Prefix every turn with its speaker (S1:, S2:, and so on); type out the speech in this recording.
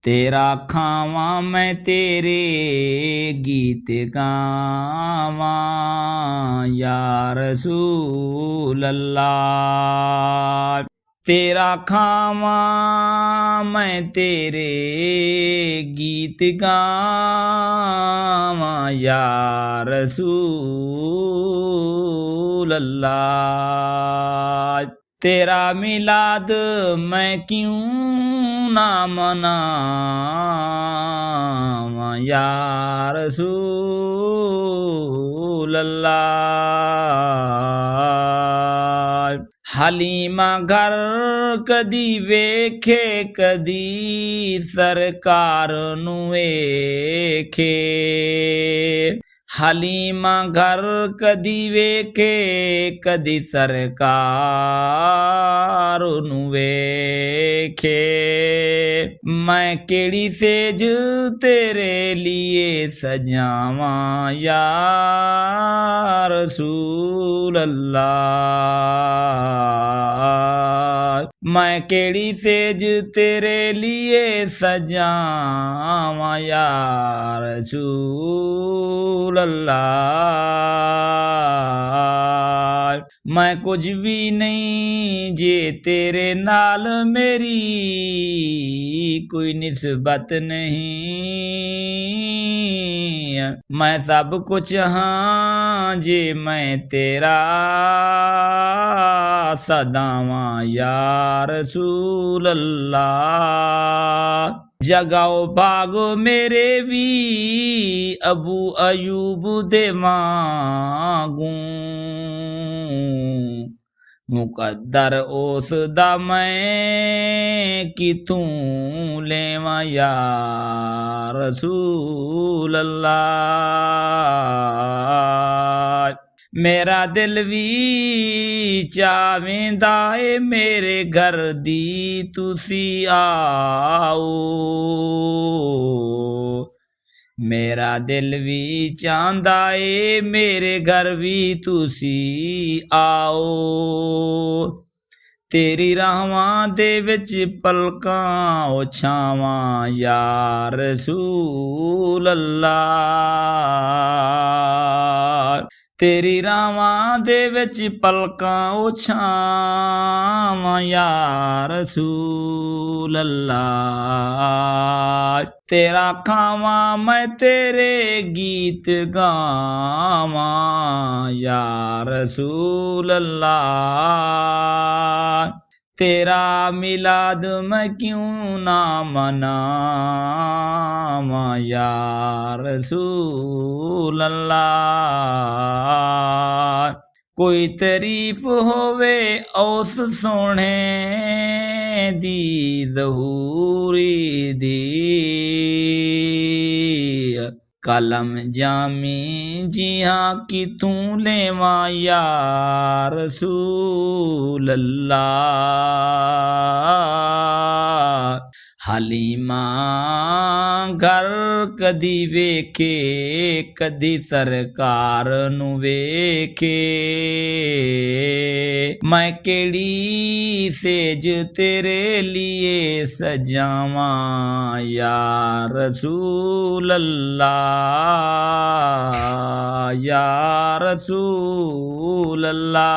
S1: तेरा खावा मैं तेरे गीत गावा या रसूल अल्लाह। तेरा खावा मैं तेरे गीत गावा या रसूल अल्लाह। तेरा मिलाद मैं क्यों ना मनावा या रसूल अल्लाह। हलीमा घर कदी वेखे कदी सरकार नू वेखे। हलीमा घर कदी वेखे कदी सरकार नू वेखे। मैं केड़ी सेज तेरे लिए सजावा या रसूल अल्लाह। मैं केड़ी सेज तेरे लिए सजावा या रसूल अल्लाह। मैं कुछ भी नहीं जे तेरे नाल मेरी कोई निस्बत नहीं। मैं सब कुछ हाँ जे मैं तेरा सदावा या रसूल अल्लाह। जगाओ भाग मेरे भी अबू अयूब दे मांगू। मुकद्दर उस दा मैं कितों लेवा या रसूल अल्लाह। मेरा दिल भी चावेंदा ए मेरे घर दी तुसी आओ। मेरा दिल भी चांदा ए मेरे घर भी तुसी आओ। तेरी राहवां दे विच पलकां छावां या रसूल अल्लाह। तेरी राहवां दे विच पलकां छावां या रसूल अल्लाह। तेरा खावा मैं तेरे गीत गावा या रसूल अल्लाह। तेरा मिलाद मैं क्यों ना मनावा या रसूल अल्लाह। कोई तारीफ होवे उस सोने दी ज़हूरी दी। कलम जामी जिहां की तू लेवा या रसूल अल्लाह। हलीमा घर कदी वेखे कदी सरकार नू वेखे। मैं केड़ी सेज तेरे लिए सजावा या रसूल अल्लाह या रसूल अल्लाह।